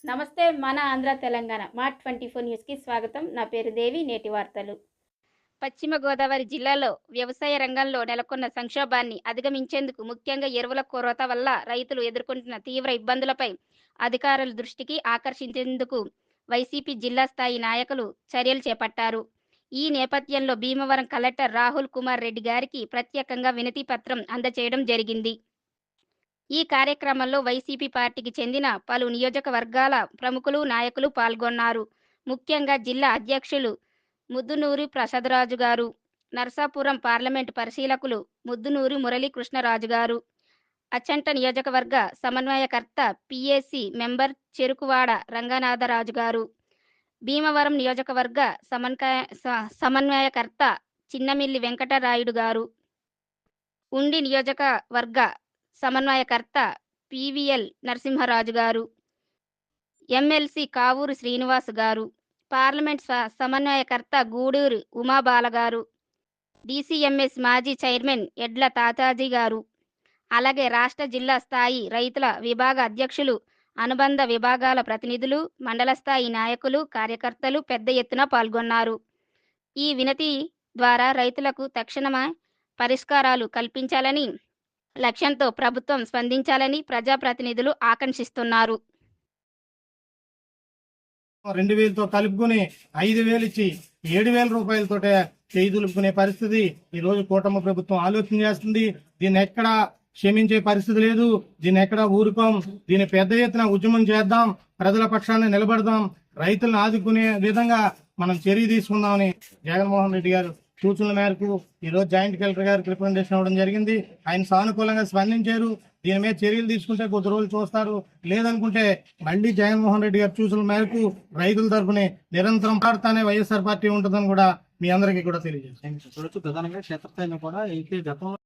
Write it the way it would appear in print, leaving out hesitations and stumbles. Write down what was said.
నమస్తే మన ఆంధ్ర తెలంగాణ మార్ట్ 24 న్యూస్కి స్వాగతం. నా పేరు దేవి. నేటి వార్తలు. పశ్చిమ గోదావరి జిల్లాలో వ్యవసాయ రంగంలో నెలకొన్న సంక్షోభాన్ని అధిగమించేందుకు ముఖ్యంగా ఎరువుల కొరత వల్ల రైతులు ఎదుర్కొంటున్న తీవ్ర ఇబ్బందులపై అధికారుల దృష్టికి ఆకర్షించేందుకు వైసీపీ జిల్లా స్థాయి నాయకులు చర్యలు చేపట్టారు. ఈ నేపథ్యంలో భీమవరం కలెక్టర్ రాహుల్ కుమార్ రెడ్డి గారికి ప్రత్యేకంగా వినతి పత్రం అందజేయడం జరిగింది. ఈ కార్యక్రమంలో వైసీపీ పార్టీకి చెందిన పలు నియోజకవర్గాల ప్రముఖులు, నాయకులు పాల్గొన్నారు. ముఖ్యంగా జిల్లా అధ్యక్షులు ముద్దునూరి ప్రసాదరాజు గారు, నరసాపురం పార్లమెంటు పరిశీలకులు ముద్దునూరి మురళీకృష్ణరాజు గారు, అచ్చంట నియోజకవర్గ సమన్వయకర్త పిఏసి మెంబర్ చెరుకువాడ రంగనాథరాజు గారు, భీమవరం నియోజకవర్గ సమన్వయకర్త చిన్నమిల్లి వెంకటరాయుడు గారు, ఉండి నియోజకవర్గ సమన్వయకర్త పివిఎల్ నరసింహరాజు గారు, ఎమ్మెల్సీ కావూరు శ్రీనివాస్ గారు, పార్లమెంట్ సమన్వయకర్త గూడూరు ఉమాబాల గారు, డిసిఎంఎస్ మాజీ చైర్మన్ ఎడ్ల తాతాజీ గారు, అలాగే రాష్ట్ర జిల్లా స్థాయి రైతుల విభాగ అధ్యక్షులు, అనుబంధ విభాగాల ప్రతినిధులు, మండల స్థాయి నాయకులు, కార్యకర్తలు పెద్ద ఎత్తున పాల్గొన్నారు. ఈ వినతి ద్వారా రైతులకు తక్షణమే పరిష్కారాలు కల్పించాలని లక్ష్యంతో ప్రభుత్వం స్పందించాలని ప్రజాప్రతినిధులు ఆకాంక్షిస్తున్నారు. 2000తో కలుపుకుని 5000 ఇచ్చి 7000 రూపాయలతోటే చేయి దులుపుకునే పరిస్థితి ఈ రోజు కూటమి ప్రభుత్వం ఆలోచన చేస్తుంది. దీన్ని ఎక్కడ క్షమించే పరిస్థితి లేదు. దీన్ని ఎక్కడ ఊరుకోం. దీన్ని పెద్ద ఎత్తున ఉద్యమం చేద్దాం. ప్రజల పక్షాన్ని నిలబడదాం. రైతులను ఆదుకునే విధంగా మనం చర్య తీసుకుందామని జగన్మోహన్ రెడ్డి గారు సూచనల మేరకు ఈ రోజు జాయింట్ కలెక్టర్ గారికి రిప్రజెంటేషన్ ఇవ్వడం జరిగింది. ఆయన సానుకూలంగా స్పందించారు. దీని మీద చర్యలు తీసుకుంటే కొద్ది రోజులు చూస్తారు. లేదనుకుంటే మళ్ళీ జగన్మోహన్ రెడ్డి గారి సూచనల మేరకు రైతుల తరఫునే నిరంతరం పాడుతానే వైఎస్ఆర్ పార్టీ ఉంటుందని కూడా మీ అందరికీ కూడా తెలియజేస్తాను. ప్రధానంగా క్షేత్రస్థాయిలో కూడా గతంలో